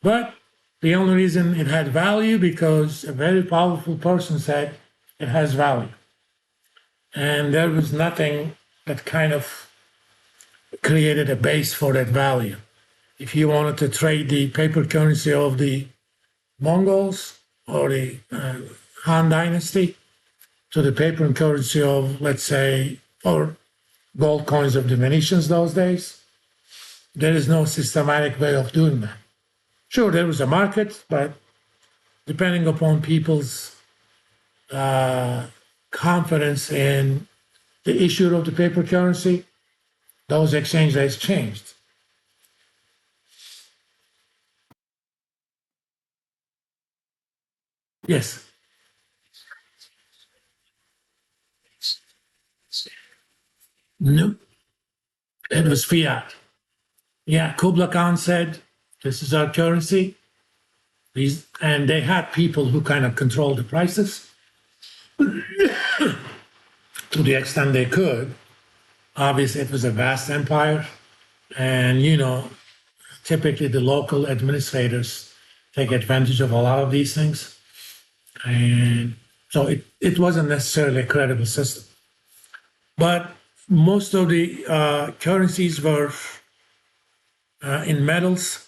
But the only reason it had value because a very powerful person said it has value. And there was nothing that kind of created a base for that value. If you wanted to trade the paper currency of the Mongols or the Han Dynasty to the paper currency of, let's say, or gold coins of the Venetians those days, there is no systematic way of doing that. Sure, there was a market, but depending upon people's confidence in the issue of the paper currency, those exchange rates changed. Yes. No, it was fiat. Yeah, Kubla Khan said, this is our currency. And they had people who kind of controlled the prices to the extent they could. Obviously, it was a vast empire. And, typically the local administrators take advantage of a lot of these things. And so it wasn't necessarily a credible system. But most of the currencies were in metals.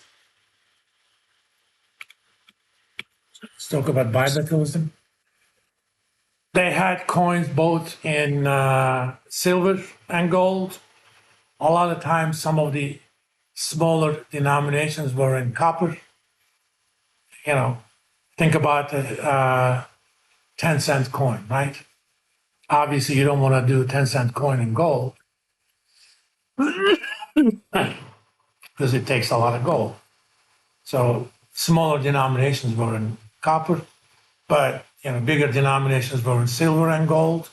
Let's talk about bimetallism. They had coins both in silver and gold. A lot of times, some of the smaller denominations were in copper. Think about a 10-cent coin, right? Obviously, you don't want to do a 10-cent coin in gold because it takes a lot of gold. So smaller denominations were in copper, but bigger denominations were in silver and gold.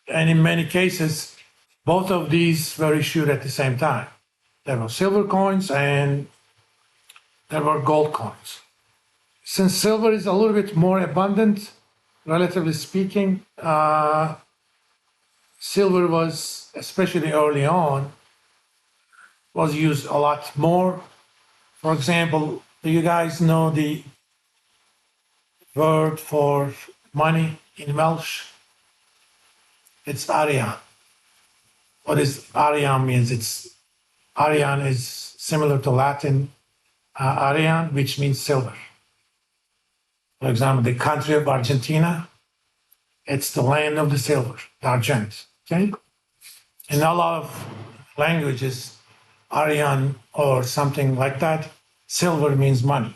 And in many cases, both of these were issued at the same time. There were silver coins and there were gold coins. Since silver is a little bit more abundant, relatively speaking, silver was, especially early on, was used a lot more. For example, do you guys know the word for money in Welsh? It's Arian. What is Arian means? Arian is similar to Latin Arian, which means silver. For example, the country of Argentina, it's the land of the silver, the Argent. Okay? In a lot of languages, Aryan or something like that, silver means money.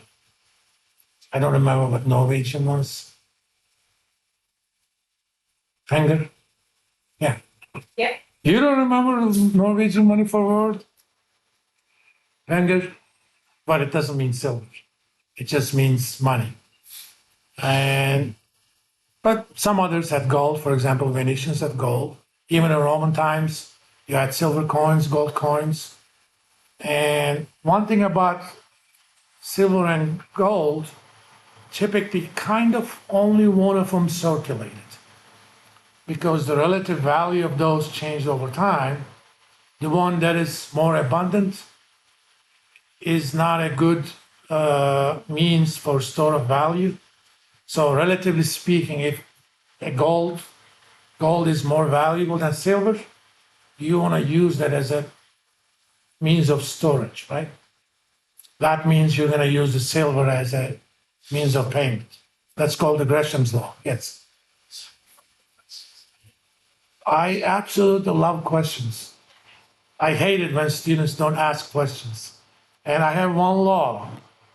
I don't remember what Norwegian was. Finger? Yeah. Yeah. You don't remember Norwegian money for word? Finger? But it doesn't mean silver. It just means money. But some others had gold. For example, Venetians had gold. Even in Roman times, you had silver coins, gold coins. And one thing about silver and gold, typically kind of only one of them circulated because the relative value of those changed over time. The one that is more abundant is not a good means for store of value. So relatively speaking, if a gold is more valuable than silver, you want to use that as a means of storage, right? That means you're going to use the silver as a means of payment. That's called the Gresham's law. Yes. I absolutely love questions. I hate it when students don't ask questions. And I have one law.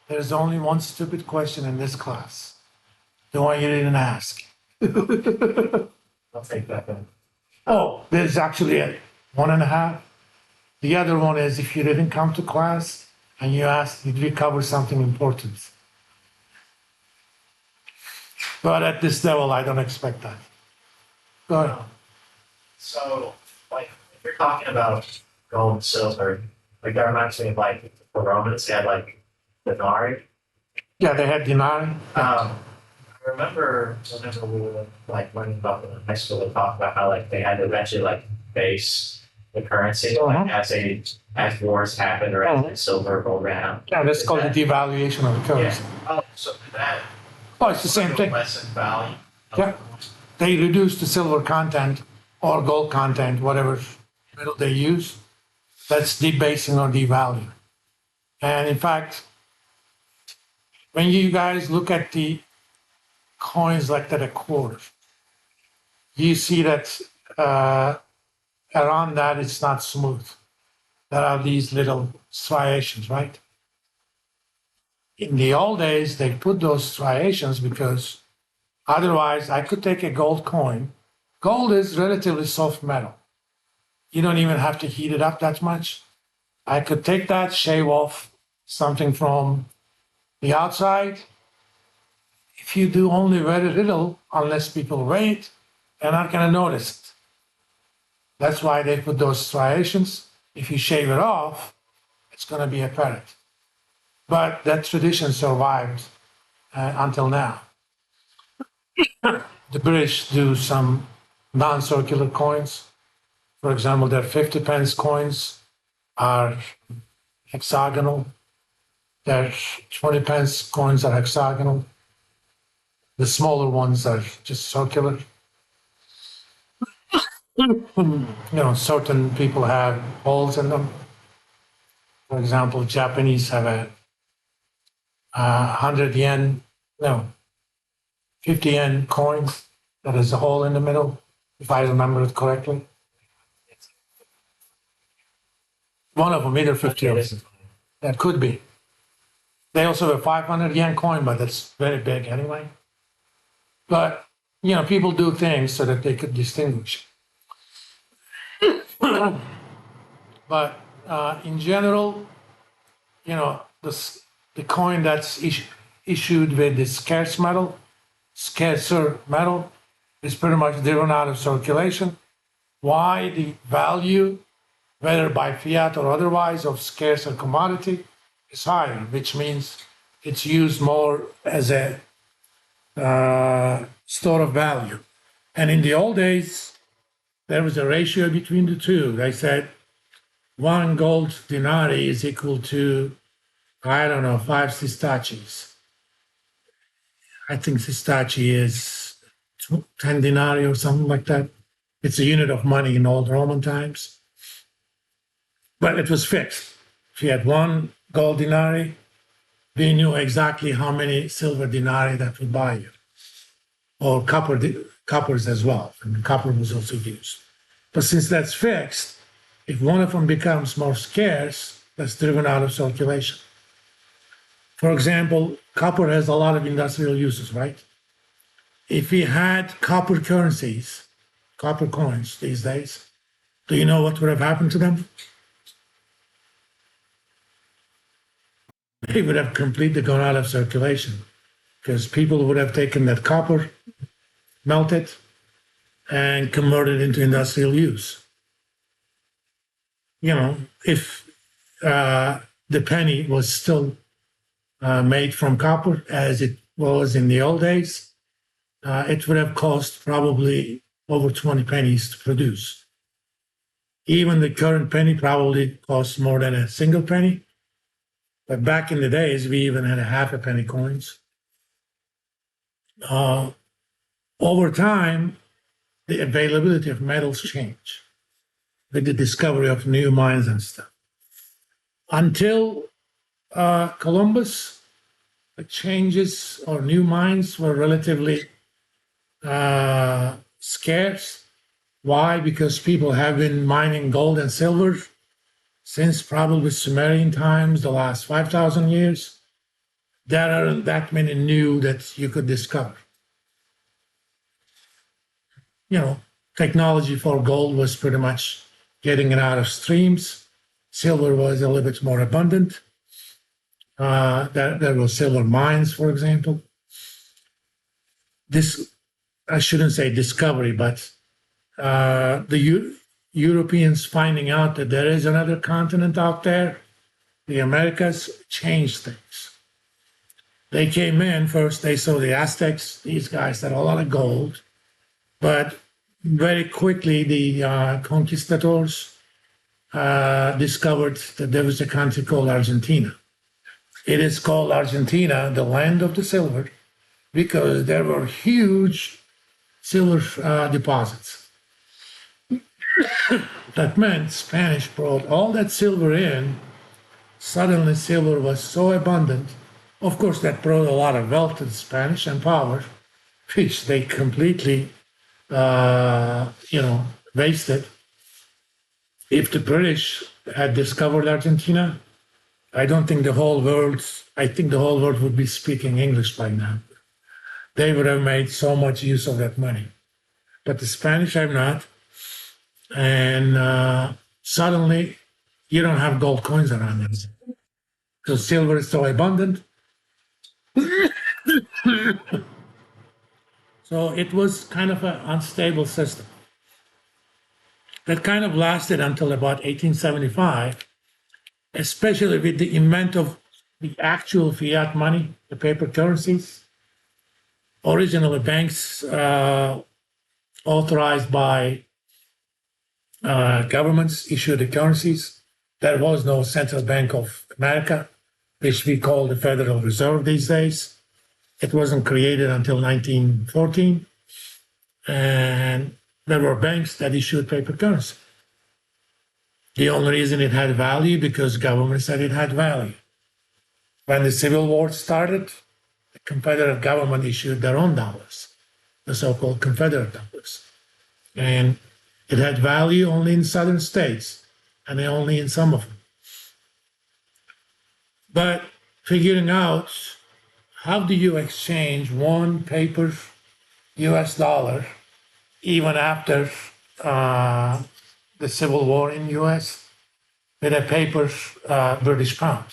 There's only one stupid question in this class. The one you didn't ask. I'll take that then. Oh, there's actually a 1.5. The other one is if you didn't come to class and you asked, did we cover something important? But at this level, I don't expect that. Go ahead. So, if you're talking about gold and silver, that reminds me of the Romans, they had denarii. Yeah, they had denarii. I remember whenever we were learning about it in high school, they talked about how they had to eventually base the currency, Mhm. like as wars happened or as silver gold ran out. Yeah, that's Is called the that- devaluation of the Yeah. currency. Oh, so that Oh, it's the same thing. lessen value. of Yeah. the coins. They reduce the silver content or gold content, whatever metal they use. That's debasing or devaluing. And in fact, when you guys look at the coins like that, a quarter, you see that around that it's not smooth. There are these little striations, right? In the old days, they put those striations because otherwise I could take a gold coin. Gold is relatively soft metal. You don't even have to heat it up that much. I could take that, shave off something from the outside. If you do only very little, unless people wait, they're not going to notice it. That's why they put those striations. If you shave it off, it's going to be apparent. But that tradition survived until now. The British do some non-circular coins. For example, their 50 pence coins are hexagonal. Their 20 pence coins are hexagonal. The smaller ones are just circular. Certain people have holes in them. For example, Japanese have a 100 yen, no, 50 yen coin that has a hole in the middle, if I remember it correctly. One of them, either 50 Okay, or this is that could be. They also have a 500 yen coin, but that's very big anyway. But, people do things so that they could distinguish. But in general, the coin that's issued with the scarcer metal, is pretty much driven out of circulation. Why? The value, whether by fiat or otherwise, of scarcer commodity is higher, which means it's used more as a store of value. And in the old days, there was a ratio between the two. They said one gold denarii is equal to, I don't know, 5 sesterces. I think sesterce is 10 denarii or something like that. It's a unit of money in old Roman times. But it was fixed. If you had one gold denarii, they knew exactly how many silver denarii that would buy you, or coppers as well. And copper was also used. But since that's fixed, if one of them becomes more scarce, that's driven out of circulation. For example, copper has a lot of industrial uses, right? If we had copper currencies, copper coins these days, do you know what would have happened to them? They would have completely gone out of circulation because people would have taken that copper, melted, and converted into industrial use. If the penny was still made from copper as it was in the old days, it would have cost probably over 20 pennies to produce. Even the current penny probably costs more than a single penny. But back in the days, we even had a half a penny coins. Over time, the availability of metals changed with the discovery of new mines and stuff. Until Columbus, the changes or new mines were relatively scarce. Why? Because people have been mining gold and silver since probably Sumerian times, the last 5,000 years. There aren't that many new that you could discover. Technology for gold was pretty much getting it out of streams. Silver was a little bit more abundant. There were silver mines, for example. I shouldn't say discovery, but the Europeans finding out that there is another continent out there, the Americas, changed things. They came in first, they saw the Aztecs, these guys had a lot of gold, but very quickly the conquistadors discovered that there was a country called Argentina. It is called Argentina, the land of the silver, because there were huge silver deposits. That meant Spanish brought all that silver in. Suddenly, silver was so abundant. Of course, that brought a lot of wealth to the Spanish and power, which they completely, wasted. If the British had discovered Argentina, I think the whole world would be speaking English by now. They would have made so much use of that money. But the Spanish have not. And suddenly, you don't have gold coins around them. So silver is so abundant. So it was kind of an unstable system. That kind of lasted until about 1875, especially with the invent of the actual fiat money, the paper currencies. Originally, banks authorized by governments issued the currencies. There was no Central Bank of America, which we call the Federal Reserve these days. It wasn't created until 1914. And there were banks that issued paper currency. The only reason it had value because government said it had value. When the Civil War started, the Confederate government issued their own dollars, the so-called Confederate dollars. And it had value only in southern states and only in some of them. But figuring out how do you exchange one paper US dollar even after the Civil War in US with a paper British pound?